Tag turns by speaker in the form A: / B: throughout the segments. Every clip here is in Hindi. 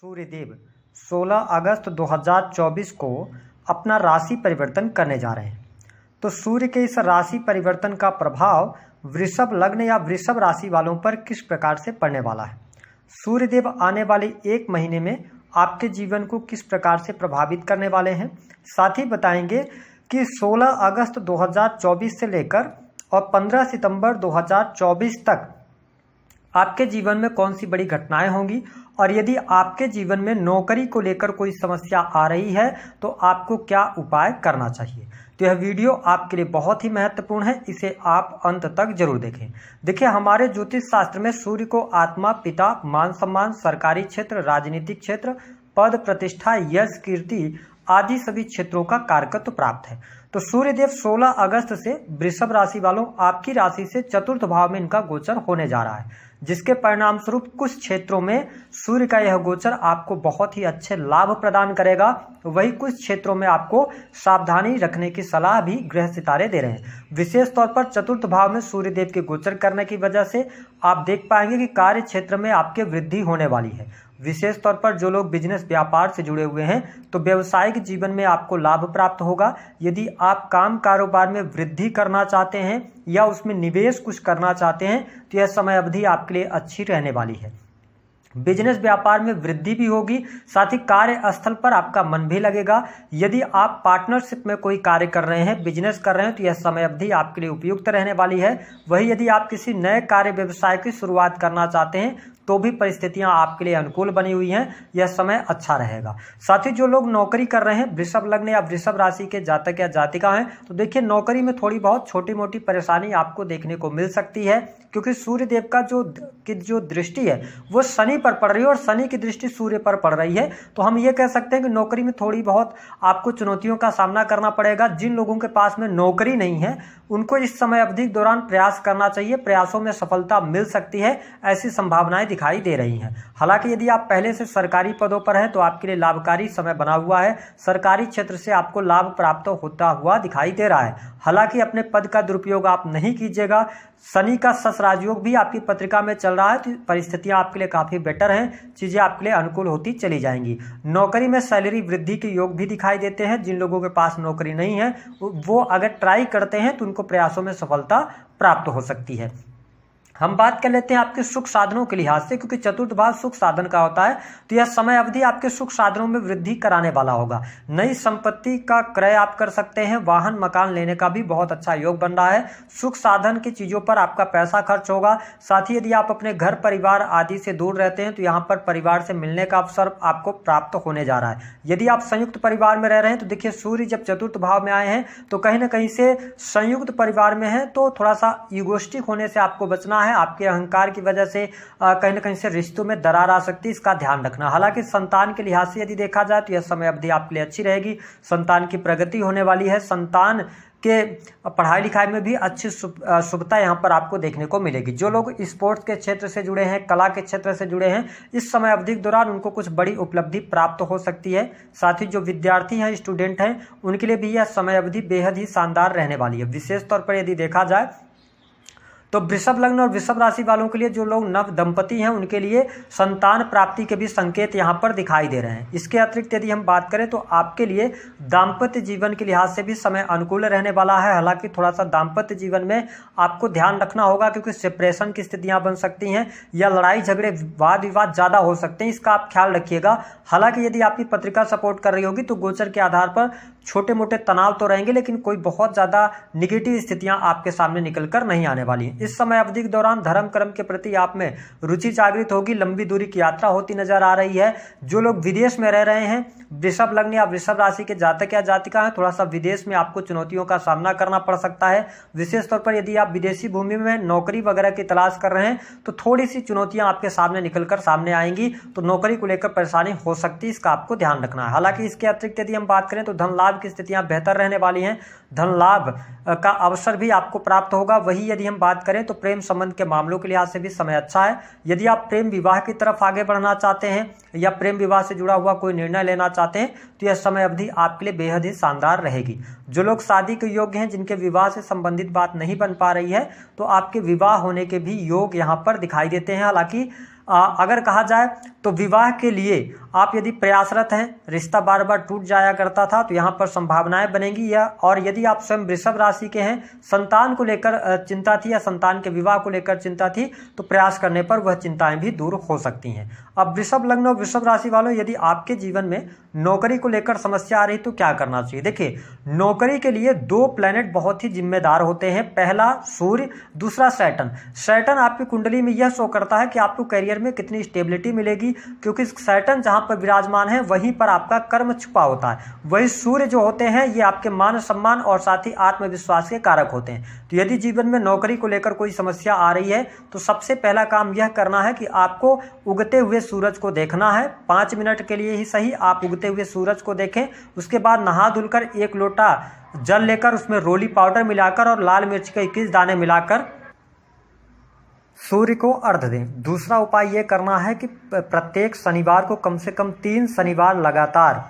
A: सूर्यदेव 16 अगस्त 2024 को अपना राशि परिवर्तन करने जा रहे हैं। तो सूर्य के इस राशि परिवर्तन का प्रभाव वृषभ लग्न या वृषभ राशि वालों पर किस प्रकार से पड़ने वाला है। सूर्यदेव आने वाले एक महीने में आपके जीवन को किस प्रकार से प्रभावित करने वाले हैं। साथ ही बताएंगे कि 16 अगस्त 2024 से लेकर और 15 सितंबर 2024 तक आपके जीवन में कौन सी बड़ी घटनाएं होंगी, और यदि आपके जीवन में नौकरी को लेकर कोई समस्या आ रही है तो आपको क्या उपाय करना चाहिए। तो यह वीडियो आपके लिए बहुत ही महत्वपूर्ण है, इसे आप अंत तक जरूर देखें। देखिए, हमारे ज्योतिष शास्त्र में सूर्य को आत्मा, पिता, मान सम्मान, सरकारी क्षेत्र, राजनीतिक क्षेत्र, पद प्रतिष्ठा, यश, कीर्ति आदि सभी क्षेत्रों का कारकत्व प्राप्त है। तो सूर्यदेव 16 अगस्त से वृषभ राशि वालों आपकी राशि से चतुर्थ भाव में इनका गोचर होने जा रहा है, जिसके परिणाम स्वरूप कुछ क्षेत्रों में सूर्य का यह गोचर आपको बहुत ही अच्छे लाभ प्रदान करेगा। वही कुछ क्षेत्रों में आपको सावधानी रखने की सलाह भी ग्रह सितारे दे रहे हैं। विशेष तौर पर चतुर्थ भाव में सूर्यदेव के गोचर करने की वजह से आप देख पाएंगे कि कार्य क्षेत्र में आपके वृद्धि होने वाली है। विशेष तौर पर जो लोग बिजनेस व्यापार से जुड़े हुए हैं तो व्यवसायिक जीवन में आपको लाभ प्राप्त होगा। यदि आप काम कारोबार में वृद्धि करना चाहते हैं या उसमें निवेश कुछ करना चाहते हैं तो यह समय अवधि आपके लिए अच्छी रहने वाली है। बिजनेस व्यापार में वृद्धि भी होगी, साथ ही कार्य स्थल पर आपका मन भी लगेगा। यदि आप पार्टनरशिप में कोई कार्य कर रहे हैं, बिजनेस कर रहे हैं तो यह समय अवधि आपके लिए उपयुक्त रहने वाली है। वही यदि आप किसी नए कार्य व्यवसाय की शुरुआत करना चाहते हैं तो भी परिस्थितियां आपके लिए अनुकूल बनी हुई हैं, यह समय अच्छा रहेगा। साथ ही जो लोग नौकरी कर रहे हैं, वृषभ लग्न या वृषभ राशि के जातक या जातिका हैं, तो देखिए नौकरी में थोड़ी बहुत छोटी मोटी परेशानी आपको देखने को मिल सकती है, क्योंकि सूर्यदेव का जो दृष्टि है वो शनि पर पड़ रही है और शनि की दृष्टि सूर्य पर पड़ रही है। तो हम ये कह सकते हैं कि नौकरी में थोड़ी बहुत आपको चुनौतियों का सामना करना पड़ेगा। जिन लोगों के पास में नौकरी नहीं है उनको इस समय अवधि के दौरान प्रयास करना चाहिए, प्रयासों में सफलता मिल सकती है, ऐसी संभावनाएं दिखाई दे रही हैं। हालांकि यदि आप पहले से सरकारी पदों पर हैं तो आपके लिए लाभकारी समय बना हुआ है। सरकारी क्षेत्र से आपको लाभ प्राप्त होता हुआ दिखाई दे रहा है। हालांकि अपने पद का दुरुपयोग आप नहीं कीजिएगा। शनि का शश राजयोग भी आपकी पत्रिका में चल रहा है, तो परिस्थितियां आपके लिए काफी बेटर हैं, चीजें आपके लिए अनुकूल होती चली जाएंगी। नौकरी में सैलरी वृद्धि के योग भी दिखाई देते हैं। जिन लोगों के पास नौकरी नहीं है वो अगर ट्राई करते हैं तो उनको प्रयासों में सफलता प्राप्त हो सकती है। हम बात कर लेते हैं आपके सुख साधनों के लिहाज से, क्योंकि चतुर्थ भाव सुख साधन का होता है, तो यह समय अवधि आपके सुख साधनों में वृद्धि कराने वाला होगा। नई संपत्ति का क्रय आप कर सकते हैं, वाहन मकान लेने का भी बहुत अच्छा योग बन रहा है। सुख साधन की चीजों पर आपका पैसा खर्च होगा। साथ ही यदि आप अपने घर परिवार आदि से दूर रहते हैं तो यहाँ पर परिवार से मिलने का अवसर आपको प्राप्त होने जा रहा है। यदि आप संयुक्त परिवार में रह रहे हैं तो देखिए सूर्य जब चतुर्थ भाव में आए हैं तो कहीं ना कहीं से संयुक्त परिवार में है तो थोड़ा सा ईगोइस्टिक होने से आपको बचना है। आपके अहंकार की वजह से कहीं ना कहीं से रिश्तों में दरार आ सकती है, इसका ध्यान रखना। हालांकि संतान के लिहाज से यदि देखा जाए तो यह समय अवधि आपके लिए अच्छी रहेगी। संतान की प्रगति होने वाली है। संतान के पढ़ाई लिखाई में भी अच्छी शुभता यहाँ पर आपको देखने को मिलेगी। जो लोग स्पोर्ट्स के क्षेत्र से जुड़े हैं, कला के क्षेत्र से जुड़े हैं, इस समय अवधि के दौरान उनको कुछ बड़ी उपलब्धि प्राप्त हो सकती है। साथ ही जो विद्यार्थी हैं, स्टूडेंट हैं, उनके लिए भी यह समय अवधि बेहद ही शानदार रहने वाली है। विशेष तौर पर यदि देखा जाए तो वृषभ लग्न और वृषभ राशि वालों के लिए जो लोग नव दंपति हैं उनके लिए संतान प्राप्ति के भी संकेत यहाँ पर दिखाई दे रहे हैं। इसके अतिरिक्त यदि हम बात करें तो आपके लिए दाम्पत्य जीवन के लिहाज से भी समय अनुकूल रहने वाला है। हालांकि थोड़ा सा दाम्पत्य जीवन में आपको ध्यान रखना होगा, क्योंकि सेपरेशन की स्थितियां बन सकती हैं या लड़ाई झगड़े वाद विवाद ज्यादा हो सकते हैं, इसका आप ख्याल रखिएगा। हालांकि यदि आपकी पत्रिका सपोर्ट कर रही होगी तो गोचर के आधार पर छोटे मोटे तनाव तो रहेंगे, लेकिन कोई बहुत ज्यादा निगेटिव स्थितियां आपके सामने निकलकर नहीं आने वाली हैं। इस समय अवधि के दौरान धर्म कर्म के प्रति आप में रुचि जागृत होगी। लंबी दूरी की यात्रा होती नजर आ रही है। जो लोग विदेश में रह रहे हैं, वृषभ लग्न या वृषभ राशि के जातक या जातिका हैं, थोड़ा सा विदेश में आपको चुनौतियों का सामना करना पड़ सकता है। विशेष तौर पर यदि आप विदेशी भूमि में नौकरी वगैरह की तलाश कर रहे हैं तो थोड़ी सी चुनौतियां आपके सामने निकलकर सामने आएंगी, तो नौकरी को लेकर परेशानी हो सकती है, इसका आपको ध्यान रखना है। हालांकि इसके अतिरिक्त यदि हम बात करें तो धन लाभ की स्थितियां बेहतर रहने वाली हैं। धन लाभ का अवसर भी आपको प्राप्त होगा। वही यदि हम बात करें तो प्रेम संबंध के मामलों के लिहाज से भी समय अच्छा है। यदि आप प्रेम विवाह की तरफ आगे बढ़ना चाहते हैं या प्रेम विवाह से जुड़ा हुआ कोई निर्णय लेना चाहते हैं तो यह समय अवधि आपके लिए बेहद ही शानदार रहेगी। जो लोग शादी के योग्य हैं, जिनके विवाह से संबंधित बात नहीं बन पा रही है, तो आपके विवाह होने के भी योग यहाँ पर दिखाई देते हैं। हालांकि अगर कहा जाए तो विवाह के लिए आप यदि प्रयासरत हैं, रिश्ता बार बार टूट जाया करता था, तो यहाँ पर संभावनाएं बनेंगी। या और यदि आप स्वयं वृषभ राशि के हैं, संतान को लेकर चिंता थी या संतान के विवाह को लेकर चिंता थी, तो प्रयास करने पर वह चिंताएं भी दूर हो सकती हैं। अब वृषभ लग्न और वृषभ राशि वालों, यदि आपके जीवन में नौकरी को लेकर समस्या आ रही तो क्या करना चाहिए? देखिए, नौकरी के लिए 2 प्लैनेट बहुत ही जिम्मेदार होते हैं। पहला सूर्य, दूसरा सैटर्न। सैटर्न आपकी कुंडली में यह शो करता है कि आपको करियर में कितनी स्टेबिलिटी मिलेगी, क्योंकि सैटर्न जहां पर विराजमान है वहीं पर आपका कर्म छुपा होता है। वही सूर्य जो होते हैं ये आपके मान सम्मान और साथ ही आत्मविश्वास के कारक होते हैं। तो यदि जीवन में नौकरी को लेकर कोई समस्या आ रही है तो सबसे पहला काम यह करना है कि आपको उगते हुए सूरज को देखना है। 5 मिनट के लिए ही सही आप उगते हुए सूरज को देखें। उसके बाद नहा धुलकर 1 लोटा जल लेकर उसमें रोली पाउडर मिलाकर और लाल मिर्च के 21 दाने मिलाकर सूर्य को अर्घ्य दें। दूसरा उपाय ये करना है कि प्रत्येक शनिवार को कम से कम 3 शनिवार लगातार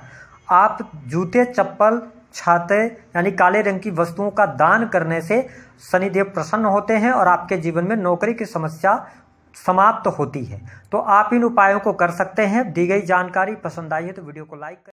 A: आप जूते, चप्पल, छाते यानी काले रंग की वस्तुओं का दान करने से शनिदेव प्रसन्न होते हैं और आपके जीवन में नौकरी की समस्या समाप्त होती है। तो आप इन उपायों को कर सकते हैं। दी गई जानकारी पसंद आई है तो वीडियो को लाइक करें।